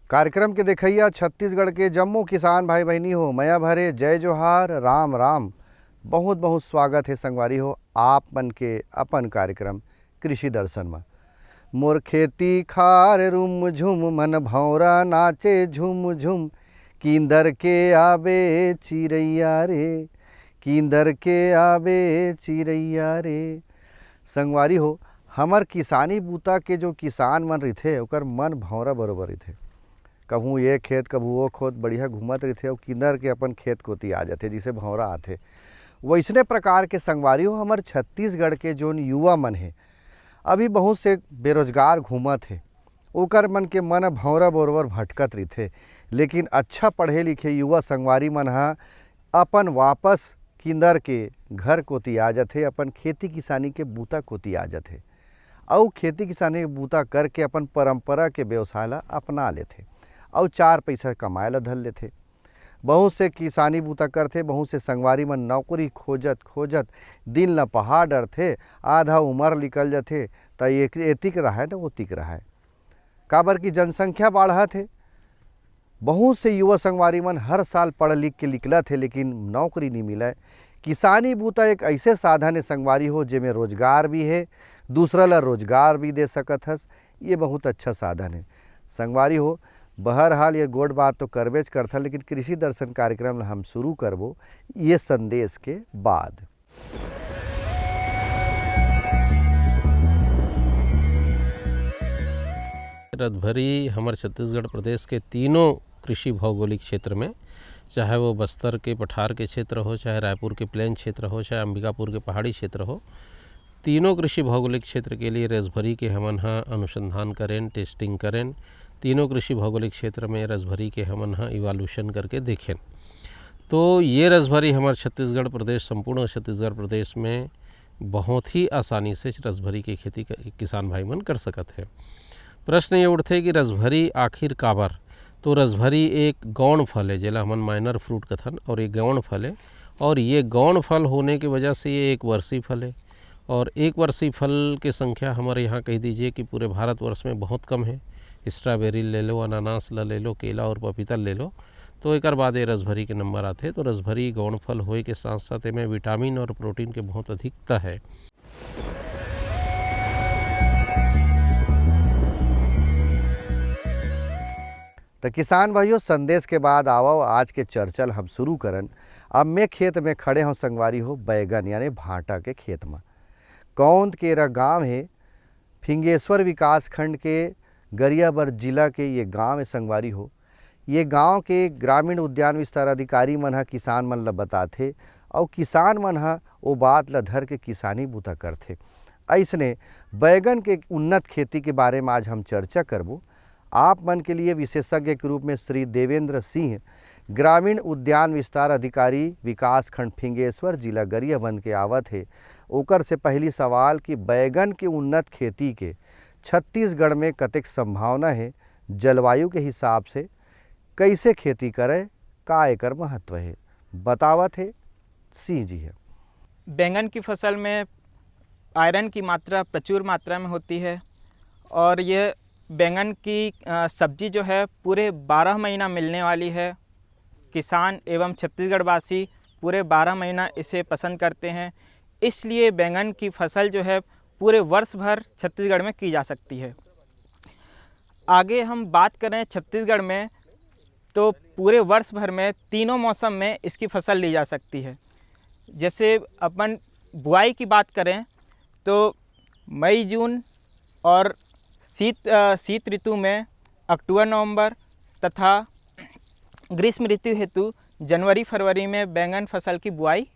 कार्यक्रम के देखैया छत्तीसगढ़ के जम्मू किसान भाई बहनी हो, मया भरे जय जोहार राम राम। बहुत बहुत स्वागत है संगवारी हो आप मन के अपन कार्यक्रम कृषि दर्शन में। मोर खेती खार रुम झुम मन भौरा नाचे झुम झुम, कींदर के आबे चिरैया रे, कींदर के आबे चिरैया रे। संगवारी हो हमर किसानी बूता के जो किसान मन रहिथे ओकर मन भौरा बरोबर रहिथे। कभू ये खेत कभू वो खेत बढ़िया घूमत रहिथे और किन्नर के अपन खेत कोती आ जाते जिसे भौरा आथे। वैसने प्रकार के संगवारी हो हमर छत्तीसगढ़ के जोन युवा मन है अभी बहुत से बेरोजगार घूमत है, ओकर मन के मन भौरा बरोबर भटकत रहिथे। लेकिन अच्छा पढ़े लिखे युवा संगवारी मन हा अपन वापस किन्नर के घर कोती आ जाथे, अपन खेती किसानी के बूता कोती आ जाथे और खेती किसानी के बूता करके अपन परंपरा के व्यवसाय ला अपना लेथे और चार पैसा कमाए ला धर लेथे। बहुत से किसानी बूता करथे, बहुत से संगवारी मन नौकरी खोजत खोजत दिन ला पहाड़ डरथे, आधा उम्र निकल जाथे त एतिक रहा न ओतिक रहा। काबर की जनसंख्या बढ़त है, बहुत से युवा संगवारी मन हर साल पढ़ लिख के निकलत है लेकिन नौकरी नहीं मिले। किसानी बूता एक ऐसे साधन है संगवारी हो जेमें रोजगार भी है, दूसरा ला रोजगार भी दे सकत हस। ये बहुत अच्छा साधन है संगवारी हो। बहरहाल ये गोड बात तो करबेच करथा, लेकिन कृषि दर्शन कार्यक्रम हम शुरू करबो ये संदेश के बाद। रतभरी हमारे छत्तीसगढ़ प्रदेश के तीनों कृषि भौगोलिक क्षेत्र में, चाहे वो बस्तर के पठार के क्षेत्र हो, चाहे रायपुर के प्लेन क्षेत्र हो, चाहे अंबिकापुर के पहाड़ी क्षेत्र हो, तीनों कृषि भौगोलिक क्षेत्र के लिए रसभरी के हमन हाँ अनुसंधान करें, टेस्टिंग करें। तीनों कृषि भौगोलिक क्षेत्र में रसभरी के हमन हाँ इवाल्यूशन करके देखें। तो ये रसभरी हमारे छत्तीसगढ़ प्रदेश, संपूर्ण छत्तीसगढ़ प्रदेश में बहुत ही आसानी से रसभरी की खेती किसान भाई मन कर सकत है। प्रश्न ये उठते कि रसभरी आखिर काबर? तो रसभरी एक गौण फल है जेला हमन माइनर फ्रूट कथन, और ये गौण फल है और ये गौण फल होने की वजह से ये एक वर्षीय फल है। और एक वर्षीय फल की संख्या हमारे यहाँ कह दीजिए कि पूरे भारतवर्ष में बहुत कम है। स्ट्रॉबेरी ले लो, अनानास ले लो, केला और पपीता ले लो, तो एक बाद ये रसभरी के नंबर आते। तो रसभरी गौण फल होए के साथ साथ में विटामिन और प्रोटीन के बहुत अधिकता है। तो किसान भाइयों संदेश के बाद आओ आज के चर्चल हम शुरू करन। अब मैं खेत में खड़े हों संगवारी हो बैगन यानी भाटा के खेत में। कौंद केरा गांव है, फिंगेश्वर विकास खंड के गरियाबंद जिला के ये गांव है संगवारी हो। ये गांव के ग्रामीण उद्यान विस्तार अधिकारी मन हा किसान मन ला बताथे और किसान मन हा वो बात ला धर के किसानी बूता करथे। ऐसने बैगन के उन्नत खेती के बारे में आज हम चर्चा करबो। आप मन के लिए विशेषज्ञ के रूप में श्री देवेंद्र सिंह, ग्रामीण उद्यान विस्तार अधिकारी विकास खंड फिंगेश्वर जिला गरियाबंद के आवत है। ओकर से पहली सवाल कि बैगन के उन्नत खेती के छत्तीसगढ़ में कतेक संभावना है, जलवायु के हिसाब से कैसे खेती करे, का एकर महत्व है, बतावत है सिंह जी है। बैंगन की फसल में आयरन की मात्रा प्रचुर मात्रा में होती है और ये बैंगन की सब्जी जो है पूरे 12 महीना मिलने वाली है। किसान एवं छत्तीसगढ़ वासी पूरे 12 महीना इसे पसंद करते हैं, इसलिए बैंगन की फसल जो है पूरे वर्ष भर छत्तीसगढ़ में की जा सकती है। आगे हम बात करें छत्तीसगढ़ में, तो पूरे वर्ष भर में तीनों मौसम में इसकी फसल ली जा सकती है। जैसे अपन बुआई की बात करें तो मई जून और शीत ऋतु में अक्टूबर नवंबर तथा ग्रीष्म ऋतु हेतु जनवरी फरवरी में बैंगन फसल की बुआई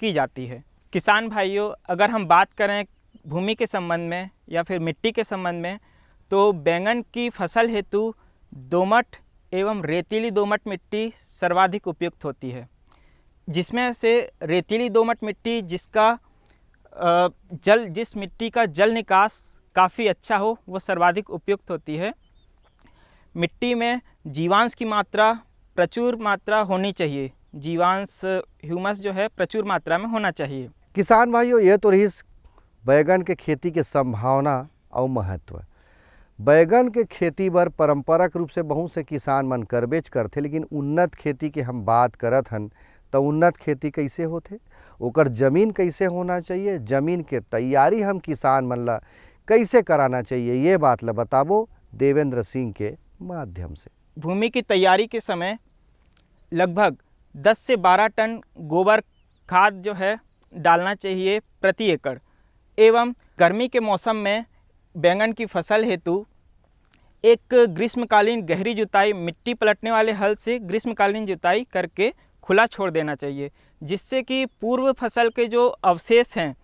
की जाती है। किसान भाइयों, अगर हम बात करें भूमि के संबंध में या फिर मिट्टी के संबंध में, तो बैंगन की फसल हेतु दोमट एवं रेतीली दोमट मिट्टी सर्वाधिक उपयुक्त होती है। जिसमें से रेतीली दोमट मिट्टी जिस मिट्टी का जल निकास काफ़ी अच्छा हो वो सर्वाधिक उपयुक्त होती है। मिट्टी में जीवांश की मात्रा प्रचुर मात्रा होनी चाहिए, जीवांश ह्यूमस जो है प्रचुर मात्रा में होना चाहिए। किसान भाइयों, ये तो रही बैगन के खेती के संभावना और महत्व। बैगन के खेती बर परंपरागत रूप से बहुत से किसान मन करबेच करथे, लेकिन उन्नत खेती के हम बात करत हन तो उन्नत खेती कैसे होथे, ओकर जमीन कैसे होना चाहिए, जमीन के तैयारी हम किसान मन ला कैसे कराना चाहिए, ये बात ला बताबो देवेंद्र सिंह के माध्यम से। भूमि की तैयारी के समय लगभग 10 से 12 टन गोबर खाद जो है डालना चाहिए प्रति एकड़। एवं गर्मी के मौसम में बैंगन की फसल हेतु एक ग्रीष्मकालीन गहरी जुताई, मिट्टी पलटने वाले हल से ग्रीष्मकालीन जुताई करके खुला छोड़ देना चाहिए, जिससे कि पूर्व फसल के जो अवशेष हैं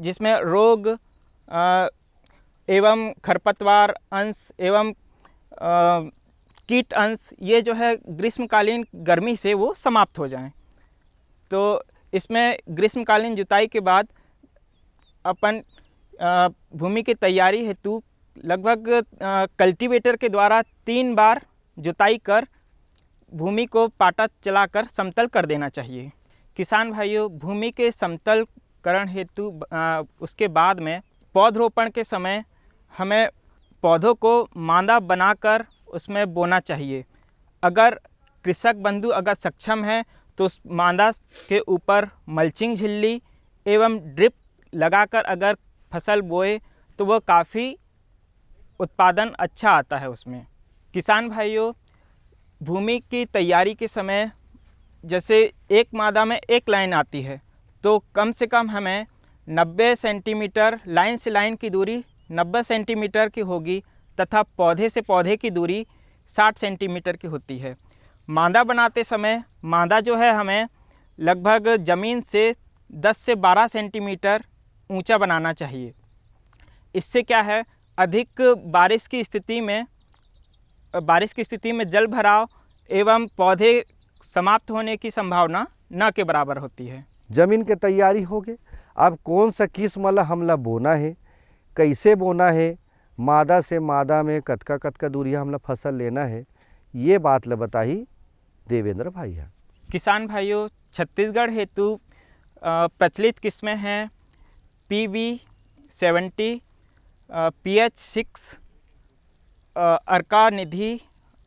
जिसमें रोग एवं खरपतवार अंश एवं कीट अंश, ये जो है ग्रीष्मकालीन गर्मी से वो समाप्त हो जाएं। तो इसमें ग्रीष्मकालीन जुताई के बाद अपन भूमि की तैयारी हेतु लगभग कल्टीवेटर के द्वारा 3 बार जुताई कर भूमि को पाटा चलाकर समतल कर देना चाहिए। किसान भाइयों, भूमि के समतलकरण हेतु उसके बाद में पौधरोपण के समय हमें पौधों को मांदा बनाकर उसमें बोना चाहिए। अगर कृषक बंधु अगर सक्षम है तो उस मांदा के ऊपर मल्चिंग झिल्ली एवं ड्रिप लगाकर अगर फसल बोए तो वह काफ़ी उत्पादन अच्छा आता है उसमें। किसान भाइयों, भूमि की तैयारी के समय जैसे एक मादा में एक लाइन आती है तो कम से कम हमें 90 सेंटीमीटर लाइन से लाइन की दूरी 90 सेंटीमीटर की होगी तथा पौधे से पौधे की दूरी 60 सेंटीमीटर की होती है। मादा बनाते समय मादा जो है हमें लगभग ज़मीन से 10 से 12 सेंटीमीटर ऊंचा बनाना चाहिए। इससे क्या है, अधिक बारिश की स्थिति में जल भराव एवं पौधे समाप्त होने की संभावना न के बराबर होती है। जमीन के तैयारी हो गए, अब कौन सा किस्म ला हमला बोना है, कैसे बोना है, मादा से मादा में कतका दूरिया हमला फसल लेना है, ये बात ला बताही देवेंद्र भैया। किसान भाइयों, छत्तीसगढ़ हेतु प्रचलित किस्में हैं PB70, PH6, अर्का निधि,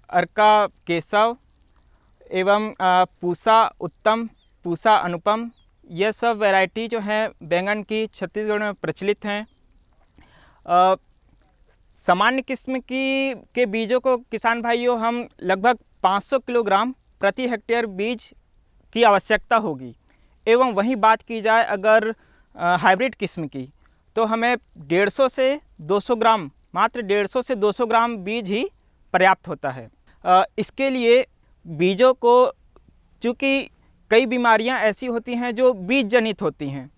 अर्का केशव एवं पूसा उत्तम, पूसा अनुपम। यह सब वैरायटी जो हैं बैंगन की छत्तीसगढ़ में प्रचलित हैं। सामान्य किस्म के बीजों को किसान भाइयों हम लगभग 500 किलोग्राम प्रति हेक्टेयर बीज की आवश्यकता होगी। एवं वहीं बात की जाए अगर हाइब्रिड किस्म की तो हमें 150 से 200 ग्राम, मात्र 150 से 200 ग्राम बीज ही पर्याप्त होता है। इसके लिए बीजों को, चूँकि कई बीमारियां ऐसी होती हैं जो बीज जनित होती हैं,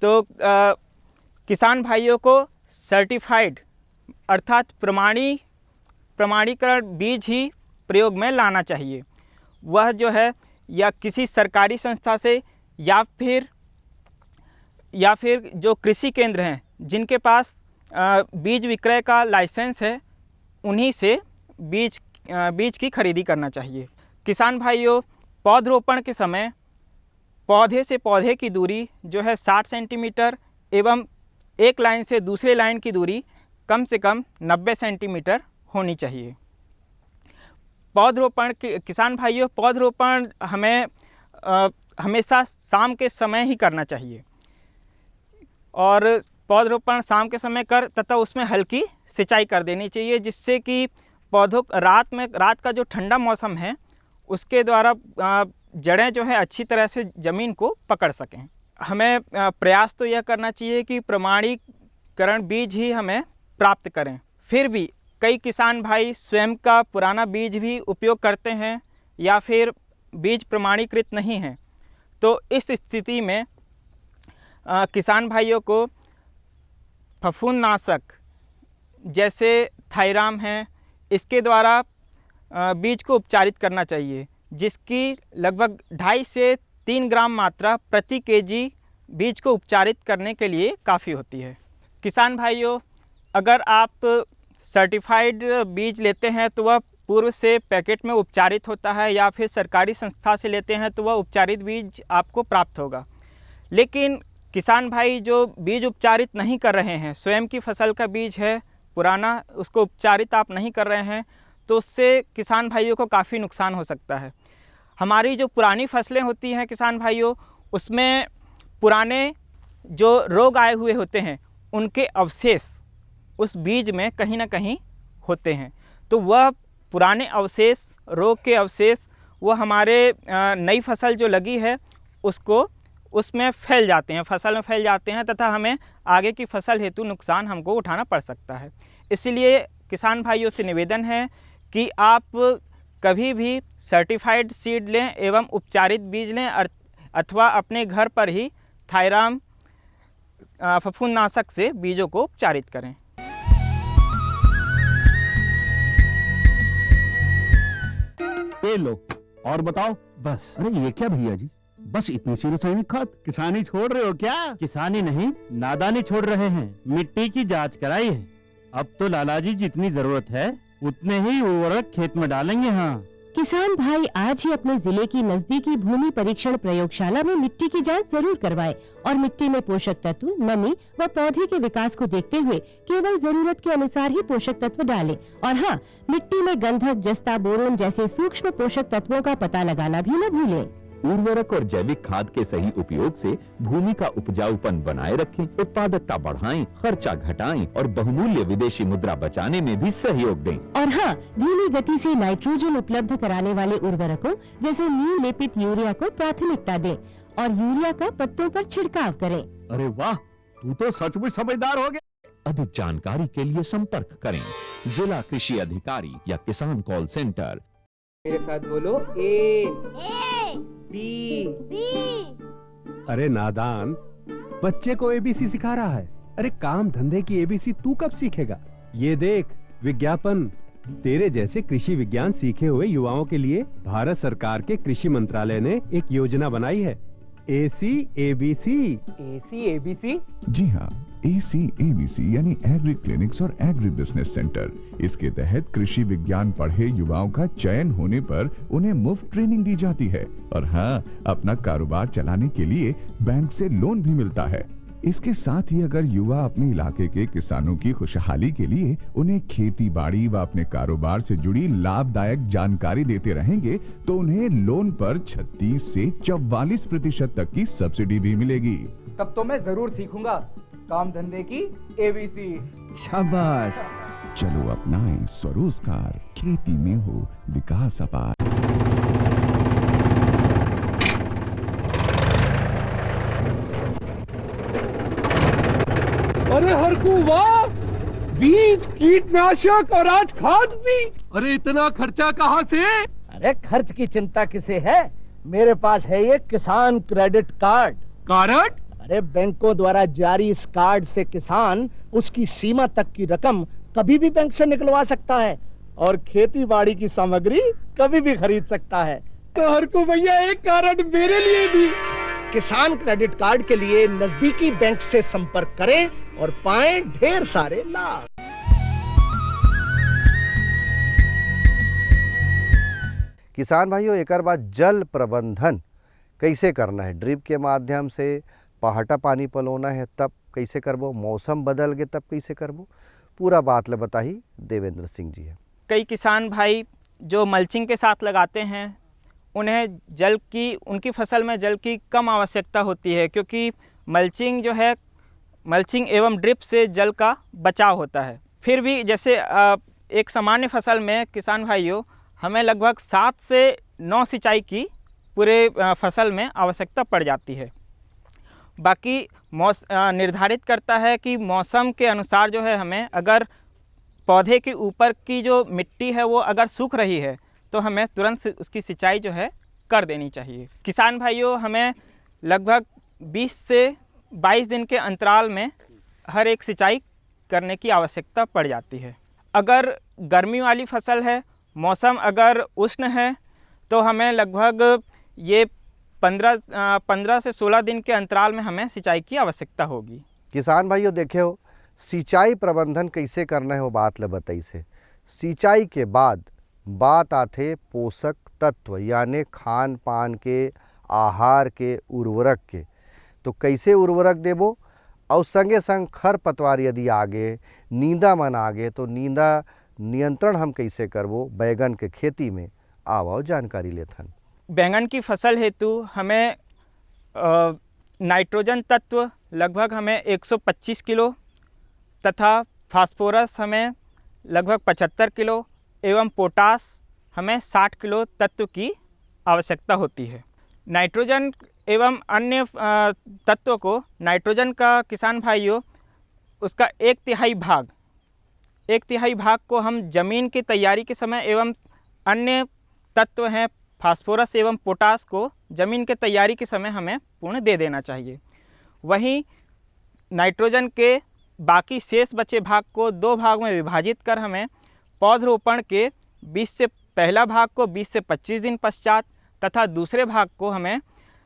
तो किसान भाइयों को सर्टिफाइड अर्थात प्रमाणीकरण बीज ही प्रयोग में लाना चाहिए। वह जो है या किसी सरकारी संस्था से या फिर जो कृषि केंद्र हैं जिनके पास बीज विक्रय का लाइसेंस है, उन्हीं से बीज की खरीदी करना चाहिए। किसान भाइयों, पौधरोपण के समय पौधे से पौधे की दूरी जो है 60 सेंटीमीटर एवं एक लाइन से दूसरे लाइन की दूरी कम से कम 90 सेंटीमीटर होनी चाहिए। किसान भाइयों, पौधरोपण हमें हमेशा शाम के समय ही करना चाहिए और पौधरोपण शाम के समय कर तथा उसमें हल्की सिंचाई कर देनी चाहिए, जिससे कि पौधों रात का जो ठंडा मौसम है उसके द्वारा जड़ें जो है अच्छी तरह से ज़मीन को पकड़ सकें। हमें प्रयास तो यह करना चाहिए कि प्रमाणीकरण बीज ही हमें प्राप्त करें। फिर भी कई किसान भाई स्वयं का पुराना बीज भी उपयोग करते हैं या फिर बीज प्रमाणीकृत नहीं हैं, तो इस स्थिति में किसान भाइयों को फफूंदनाशक जैसे थायराम है, इसके द्वारा बीज को उपचारित करना चाहिए, जिसकी लगभग 2.5 से 3 ग्राम मात्रा प्रति केजी बीज को उपचारित करने के लिए काफ़ी होती है। किसान भाइयों, अगर आप सर्टिफाइड बीज लेते हैं तो वह पूर्व से पैकेट में उपचारित होता है, या फिर सरकारी संस्था से लेते हैं तो वह उपचारित बीज आपको प्राप्त होगा। लेकिन किसान भाई जो बीज उपचारित नहीं कर रहे हैं, स्वयं की फसल का बीज है, पुराना उसको उपचारित आप नहीं कर रहे हैं तो उससे किसान भाइयों को काफ़ी नुकसान हो सकता है। हमारी जो पुरानी फसलें होती हैं किसान भाइयों, उसमें पुराने जो रोग आए हुए होते हैं उनके अवशेष उस बीज में कहीं ना कहीं होते हैं, तो वह पुराने अवशेष, रोग के अवशेष वो हमारे नई फसल जो लगी है उसको उसमें फैल जाते हैं, फसल में फैल जाते हैं तथा हमें आगे की फसल हेतु नुकसान हमको उठाना पड़ सकता है। इसलिए किसान भाइयों से निवेदन है कि आप कभी भी सर्टिफाइड सीड लें एवं उपचारित बीज लें अथवा अपने घर पर ही थायराम फफूंदनाशक से बीजों को उपचारित करें। ये लो और बताओ। बस। अरे ये क्या भैया जी, बस इतनी सी रासायनिक खाद? किसानी छोड़ रहे हो क्या? किसानी नहीं, नादानी छोड़ रहे हैं। मिट्टी की जांच कराई है। अब तो लालाजी जितनी जरूरत है उतने ही उर्वरक खेत में डालेंगे। हाँ, किसान भाई आज ही अपने जिले की नजदीकी भूमि परीक्षण प्रयोगशाला में मिट्टी की जांच जरूर करवाएं और मिट्टी में पोषक तत्व, नमी व पौधे के विकास को देखते हुए केवल जरूरत के अनुसार ही पोषक तत्व डालें। और हाँ, मिट्टी में गंधक, जस्ता, बोरोन जैसे सूक्ष्म पोषक तत्वों का पता लगाना भी न भूलें। उर्वरक और जैविक खाद के सही उपयोग से भूमि का उपजाऊपन बनाए रखें, उत्पादकता बढ़ाएं, खर्चा घटाएं और बहुमूल्य विदेशी मुद्रा बचाने में भी सहयोग दें। और हाँ, धीमी गति से नाइट्रोजन उपलब्ध कराने वाले उर्वरकों जैसे नीम लेपित यूरिया को प्राथमिकता दें और यूरिया का पत्तों पर छिड़काव करें। अरे वाह, तू तो सचमुच समझदार हो गया। अधिक जानकारी के लिए संपर्क करें जिला कृषि अधिकारी या किसान कॉल सेंटर। मेरे साथ बोलो ए बी। अरे नादान, बच्चे को एबीसी सिखा रहा है। अरे काम धंधे की एबीसी तू कब सीखेगा? ये देख विज्ञापन। तेरे जैसे कृषि विज्ञान सीखे हुए युवाओं के लिए भारत सरकार के कृषि मंत्रालय ने एक योजना बनाई है, ACABC। ACABC? जी हाँ, ACABC यानी एग्री क्लिनिक्स और एग्री बिजनेस सेंटर। इसके तहत कृषि विज्ञान पढ़े युवाओं का चयन होने पर उन्हें मुफ्त ट्रेनिंग दी जाती है और हाँ, अपना कारोबार चलाने के लिए बैंक से लोन भी मिलता है। इसके साथ ही अगर युवा अपने इलाके के किसानों की खुशहाली के लिए उन्हें खेती बाड़ी व अपने कारोबार से जुड़ी लाभदायक जानकारी देते रहेंगे तो उन्हें लोन पर 36 से 44% तक की सब्सिडी भी मिलेगी। तब तो मैं जरूर सीखूंगा काम धंधे की ABC। शाबाश, चलो अपनाएं स्वरोजगार, खेती में हो विकास अपार। अरे हरकू वाह, बीज, कीटनाशक और आज खाद भी। अरे इतना खर्चा कहाँ से? अरे खर्च की चिंता किसे है, मेरे पास है ये किसान क्रेडिट कार्ड। कार्ड? अरे बैंकों द्वारा जारी इस कार्ड से किसान उसकी सीमा तक की रकम कभी भी बैंक से निकलवा सकता है और खेती बाड़ी की सामग्री कभी भी खरीद सकता है। तो हरकू भैया एक कार्ड मेरे लिए भी। किसान क्रेडिट कार्ड के लिए नजदीकी बैंक से संपर्क करें और पाएं ढेर सारे लाभ। किसान भाइयों, एक बार जल प्रबंधन कैसे करना है, ड्रिप के माध्यम से पहाटा पानी पलोना है तब कैसे करबो, मौसम बदल गए तब कैसे करबो, पूरा बात ले बताही देवेंद्र सिंह जी है। कई किसान भाई जो मल्चिंग के साथ लगाते हैं उन्हें जल की, उनकी फसल में जल की कम आवश्यकता होती है क्योंकि मल्चिंग जो है, मल्चिंग एवं ड्रिप से जल का बचाव होता है। फिर भी जैसे एक सामान्य फसल में किसान भाइयों हमें लगभग 7 से 9 सिंचाई की पूरे फसल में आवश्यकता पड़ जाती है। बाकी निर्धारित करता है कि मौसम के अनुसार जो है हमें, अगर पौधे के ऊपर की जो मिट्टी है वो अगर सूख रही है तो हमें तुरंत उसकी सिंचाई जो है कर देनी चाहिए। किसान भाइयों, हमें लगभग 20 से 22 दिन के अंतराल में हर एक सिंचाई करने की आवश्यकता पड़ जाती है। अगर गर्मी वाली फसल है, मौसम अगर उष्ण है तो हमें लगभग ये 15 से 16 दिन के अंतराल में हमें सिंचाई की आवश्यकता होगी। किसान भाइयों देखे हो, सिंचाई प्रबंधन कैसे करना है वो बात ले बताई से। सिंचाई के बाद बात आते पोषक तत्व यानी खान पान के, आहार के, उर्वरक के। तो कैसे उर्वरक देबो और संगे संग खर पतवार यदि आगे, नींदा मन आगे, तो नींदा नियंत्रण हम कैसे करबो बैगन के खेती में, आओ जानकारी लेथन। बैंगन की फसल हेतु हमें नाइट्रोजन तत्व लगभग हमें 125 किलो तथा फास्फोरस हमें लगभग 75 किलो एवं पोटास हमें 60 किलो तत्व की आवश्यकता होती है। नाइट्रोजन एवं अन्य तत्वों को, नाइट्रोजन का किसान भाइयों उसका 1/3 भाग को हम जमीन की तैयारी के समय एवं अन्य तत्व हैं फास्फोरस एवं पोटास को जमीन के तैयारी के समय हमें पूर्ण दे देना चाहिए। वहीं नाइट्रोजन के बाकी शेष बचे भाग को 2 भाग में विभाजित कर हमें पौधरोपण के 20 से पहला भाग को 20 से 25 दिन पश्चात तथा दूसरे भाग को हमें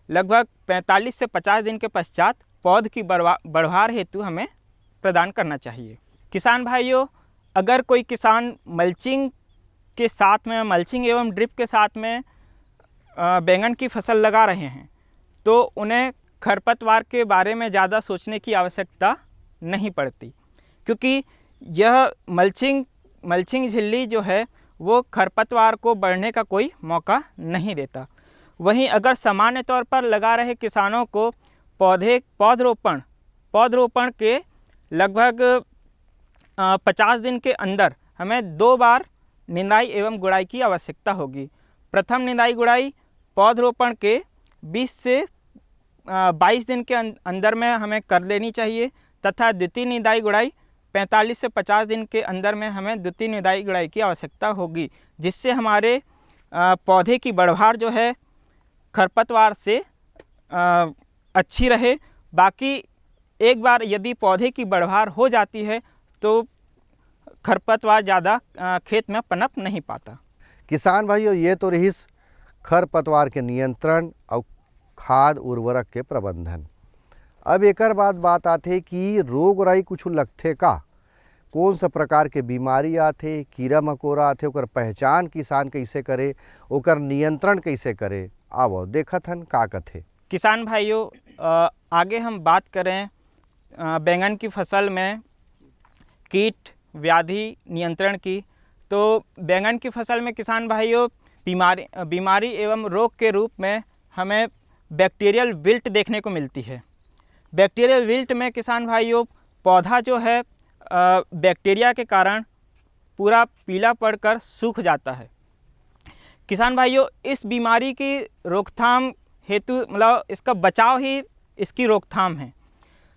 लगभग 45 से 50 दिन के पश्चात पौध की बढ़वार हेतु हमें प्रदान करना चाहिए। किसान भाइयों, अगर कोई किसान मल्चिंग के साथ में, मल्चिंग एवं ड्रिप के साथ में बैंगन की फसल लगा रहे हैं तो उन्हें खरपतवार के बारे में ज़्यादा सोचने की आवश्यकता नहीं पड़ती, क्योंकि यह मल्चिंग झिल्ली जो है वो खरपतवार को बढ़ने का कोई मौका नहीं देता। वहीं अगर सामान्य तौर पर लगा रहे किसानों को पौधरोपण के लगभग 50 दिन के अंदर हमें 2 बार निंदाई एवं गुड़ाई की आवश्यकता होगी। प्रथम निंदाई गुड़ाई पौधरोपण के 20 से 22 दिन के अंदर में हमें कर लेनी चाहिए तथा द्वितीय निंदाई गुड़ाई 45 से 50 दिन के अंदर में हमें द्वितीय निंदाई गुड़ाई की आवश्यकता होगी, जिससे हमारे पौधे की बढ़वार जो है खरपतवार से अच्छी रहे। बाकी एक बार यदि पौधे की बढ़वार हो जाती है तो खरपतवार ज़्यादा खेत में पनप नहीं पाता। किसान भाइयों, ये तो रही खरपतवार के नियंत्रण और खाद उर्वरक के प्रबंधन। अब एकर बाद बात आथे कि रोग राई कुछ लगथे का, कौन सा प्रकार के बीमारी आथे, कीड़ा मकोड़ा आथे, ओकर पहचान किसान कैसे करे, ओकर नियंत्रण कैसे करे, आवो देखत हन का कथे। किसान भाइयों, आगे हम बात करें बैंगन की फसल में कीट व्याधि नियंत्रण की, तो बैंगन की फसल में किसान भाइयों बीमारी एवं रोग के रूप में हमें बैक्टीरियल विल्ट देखने को मिलती है। बैक्टीरियल विल्ट में किसान भाइयों पौधा जो है बैक्टीरिया के कारण पूरा पीला पड़कर सूख जाता है। किसान भाइयों, इस बीमारी की रोकथाम हेतु मतलब इसका बचाव ही इसकी रोकथाम है।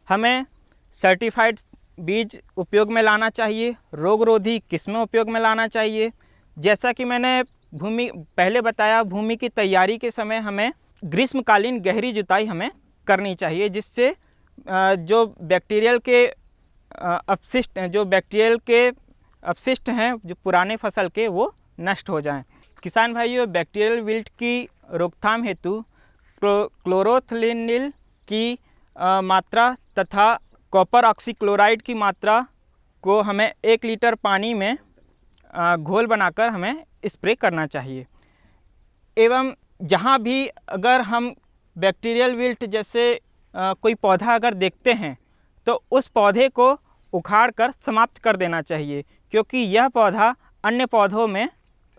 हमें सर्टिफाइड बीज उपयोग में लाना चाहिए, रोगरोधी किस्में उपयोग में लाना चाहिए। जैसा कि मैंने पहले बताया, भूमि की तैयारी के समय हमें ग्रीष्मकालीन गहरी जुताई हमें करनी चाहिए, जिससे जो बैक्टीरियल के अपशिष्ट हैं जो पुराने फसल के, वो नष्ट हो जाएं। किसान भाइयों, बैक्टीरियल विल्ट की रोकथाम हेतु क्लोरोथलिनिल की मात्रा तथा कॉपर ऑक्सीक्लोराइड की मात्रा को हमें 1 लीटर पानी में घोल बनाकर हमें स्प्रे करना चाहिए। एवं जहाँ भी अगर हम बैक्टीरियल विल्ट जैसे कोई पौधा अगर देखते हैं तो उस पौधे को उखाड़ कर समाप्त कर देना चाहिए, क्योंकि यह पौधा अन्य पौधों में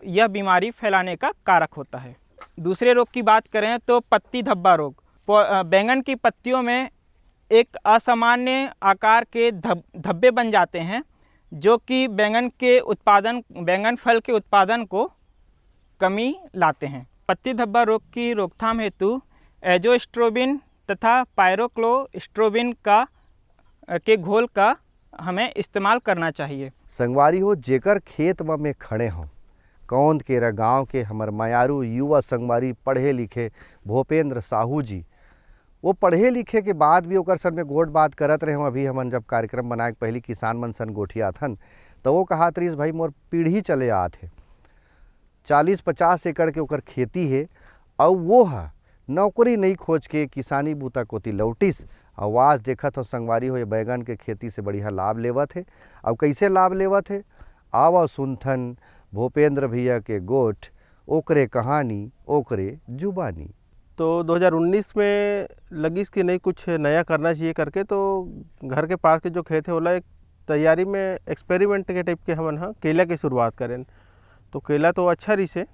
यह बीमारी फैलाने का कारक होता है। दूसरे रोग की बात करें तो पत्ती धब्बा रोग। बैंगन की पत्तियों में एक असामान्य आकार के धब्बे बन जाते हैं, जो कि बैंगन फल के उत्पादन को कमी लाते हैं। पत्ती धब्बा रोग की रोकथाम हेतु एजोस्ट्रोबिन तथा पायरोक्लोस्ट्रोबिन के घोल का हमें इस्तेमाल करना चाहिए। संगवारी हो, जेकर खेत में खड़े हों, कौंद केरा गांव के हमर मयारू युवा संगवारी पढ़े लिखे भूपेंद्र साहू जी, वो पढ़े लिखे के बाद भी ओकर सन में गोट बात करत रहे। अभी हमन जब कार्यक्रम बनाए पहली किसान मन सन गोठिया थन तो वो कहा तरीस भाई मोर पीढ़ी चले आते 40-50 एकड़ के ओकर खेती है, और वो है नौकरी नहीं खोज के किसानी बूता कोती लौटिस। आवाज़ देखत हो संगवारी हो, ये बैगन के खेती से बढ़िया लाभ लेवत है। अब कैसे लाभ लेवत है, आवा सुनथन भूपेंद्र भैया के गोठ, ओकरे कहानी ओकरे जुबानी। तो 2019 में लगी इसकी नहीं कुछ नया करना चाहिए करके, तो घर के पास के जो खेत है बोला एक तैयारी में एक्सपेरिमेंट के टाइप के हम हाँ केला की शुरुआत करें। तो केला तो अच्छा रही से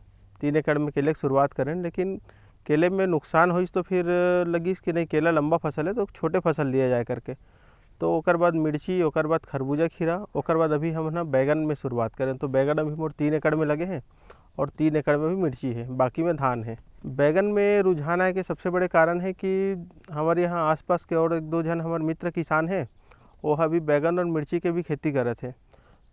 3 एकड़ में केले की शुरुआत करें, लेकिन केले में नुकसान हुई तो फिर लगी कि नहीं केला लंबा फसल है तो छोटे फसल लिया जाए करके। तो ओकर बाद मिर्ची, ओकर बाद खरबूजा खीरा, ओकर बाद अभी हम ना बैगन में शुरुआत करें। तो बैगन अभी मोर 3 एकड़ में लगे हैं और 3 एकड़ में भी मिर्ची है, बाकी में धान है। बैगन में रुझान आए के सबसे बड़े कारण है कि हमारे यहाँ आसपास के और 1-2 जन हमारे मित्र किसान हैं, वो अभी बैगन और मिर्ची के भी खेती कर रहे थे।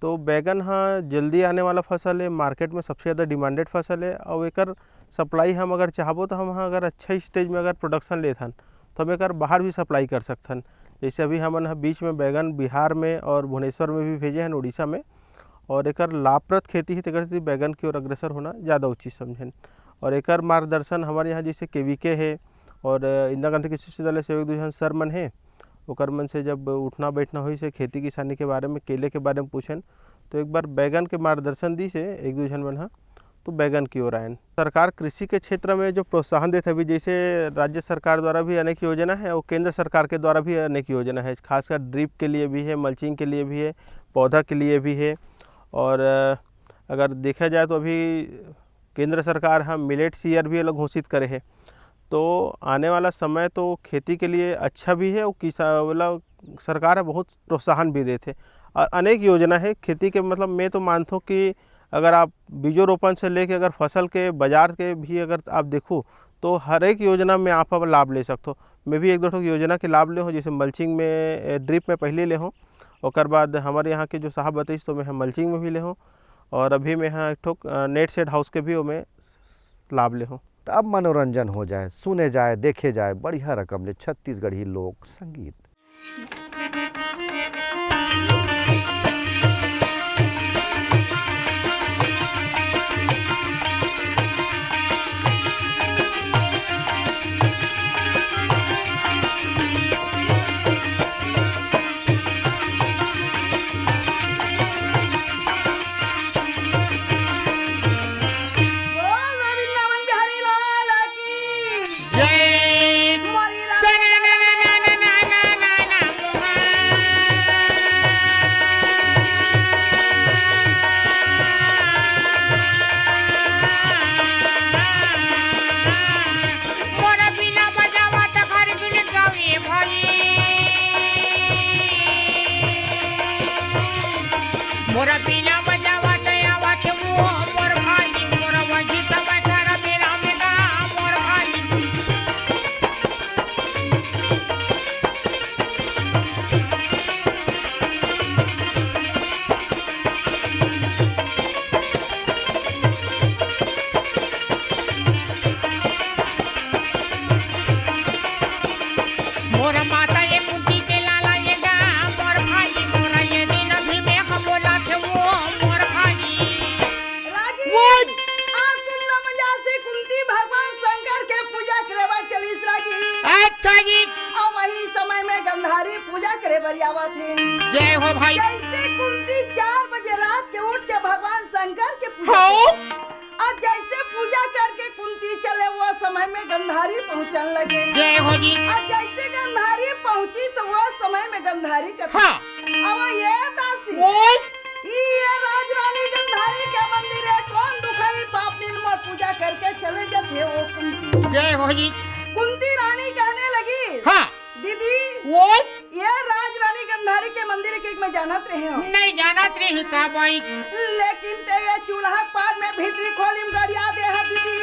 तो बैगन हाँ जल्दी आने वाला फसल है, मार्केट में सबसे ज़्यादा डिमांडेड फसल है और एकर सप्लाई हम अगर चाहबो तो हम हाँ अगर अच्छा स्टेज में अगर प्रोडक्शन लेथन तो हम एकर बाहर भी सप्लाई कर सकथन। जैसे अभी हमन बीच में बैगन बिहार में और भुवनेश्वर में भी भेजे हैं, उड़ीसा में, और एकर लाभप्रद खेती है तेकर बैगन की ओर अग्रसर होना ज़्यादा उचित समझें। और एकर मार्गदर्शन हमारे यहाँ जैसे केवीके है और इंदिरा गांधी कृषि विश्वविद्यालय से 1-2 जन सर मन है, ओकर मन से जब उठना बैठना हुई से खेती किसानी के बारे में, केले के बारे में पूछें तो एक बार बैगन के मार्गदर्शन दी से 1-2 जन मन हाँ तो बैगन की ओर आए। सरकार कृषि के क्षेत्र में जो प्रोत्साहन देते अभी जैसे राज्य सरकार द्वारा भी अनेक योजना है और केंद्र सरकार के द्वारा भी अनेक योजना है, खासकर ड्रिप के लिए भी है, मल्चिंग के लिए भी है, पौधा के लिए भी है। और अगर देखा जाए तो अभी केंद्र सरकार हम मिलेट्स ईयर भी अलग घोषित करे है, तो आने वाला समय तो खेती के लिए अच्छा भी है और किसान मतलब सरकार बहुत प्रोत्साहन भी देते और अनेक योजना है खेती के। मतलब मैं तो मानता हूँ कि अगर आप बीजों रोपण से लेके अगर फसल के बाजार के भी अगर आप देखो तो हर एक योजना में आप लाभ ले सकते हो। मैं भी 1-2 योजना के लाभ ले हूँ, जैसे मल्चिंग में ड्रिप में पहले ले हूँ, और बाद हमारे यहाँ के जो साहब बताइए तो मैं मल्चिंग में भी ले हूँ, और अभी मैं यहाँ एक नेट सेट हाउस के भी मैं लाभ ले हूँ। तो अब मनोरंजन हो जाए, सुने जाए, देखे जाए बढ़िया रकम ले छत्तीसगढ़ी लोक संगीत। जय हो भाई। जैसे कुंती 4 बजे रात के उठ के भगवान शंकर के पूजा और जैसे पूजा करके कुंती चले वो समय में गंधारी पहुँचने लगे। जय हो जी। और जैसे गंधारी पहुँची तो वो समय में गंधारी का अब ये दासी ये राजरानी गंधारी के मंदिर है, कौन दुखाई पाप निर्मल पूजा करके चले जाते वो कुंती। जय हो जी। कुंती रानी कहने लगी दीदी ये राजरानी गंधारी के मंदिर के मैं जानत रही हूँ। नहीं जानत रही का भाई, लेकिन ते ये चूल्हा पार में भीतरी खोली में गड़िया दे है दीदी।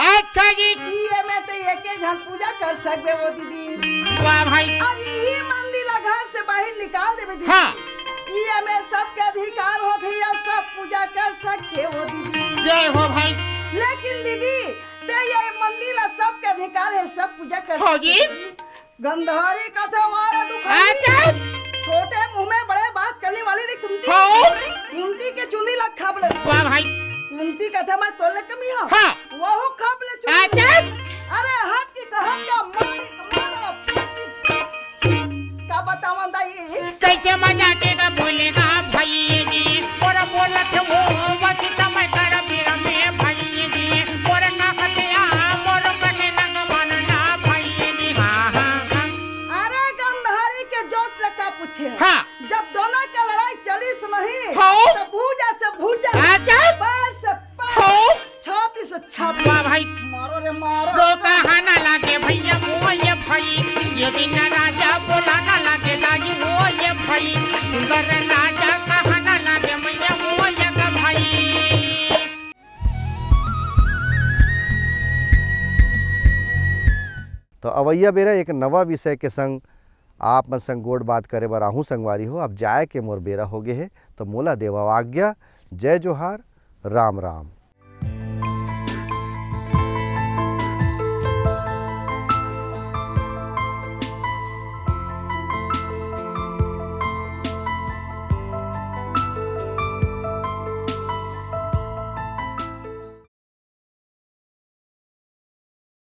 अच्छा जी। ये मैं ते एक झन पूजा कर सकबे वो दीदी। वाह भाई। अब यही मंदिर घर से बाहर निकाल देवे दीदी। ये में सबके अधिकार होते या सब पूजा कर सकते वो दीदी। जय हो भाई। लेकिन दीदी ते ये मंदिर सबके अधिकार है, सब पूजा कर सकते। गंधारी का था हमारा दुखाई, छोटे मुंह में बड़े बात करने वाली रे कुंती। कुंती के चुंदी लग खाब ले। वाह भाई। कुंती का था मैं तोले कमी हूँ। वो खाब ले चुंदी। अरे हट की कहम क्या मारी का बताऊं दाई। कैसे मजाते का बोलेगा भाई जी, और बोलत वो बस समय कर मेरा में भाई जी, और ना खतिया मोर कने न मन पूछे हाँ। जब दोनों का लड़ाई चली नहीं हाँ। तो भूजा से भूजा पैर से पैर हाँ। छाती से छाती वाह भाई मारो रे मारो रो कहाना लागे भैया वो ये भाई ये दिन राजा बोलाना लागे दाई वो ये भाई सुंदर राजा कहाना लागे भैया वो ये का भाई। तो अवैया बेरा एक नवा विषय के संग आप मन संग गोड़ बात करे बर आहू संगवारी हो। अब जाए के मोर बेरा हो गए है तो मोला देवा आज्ञा। जय जोहार, राम राम।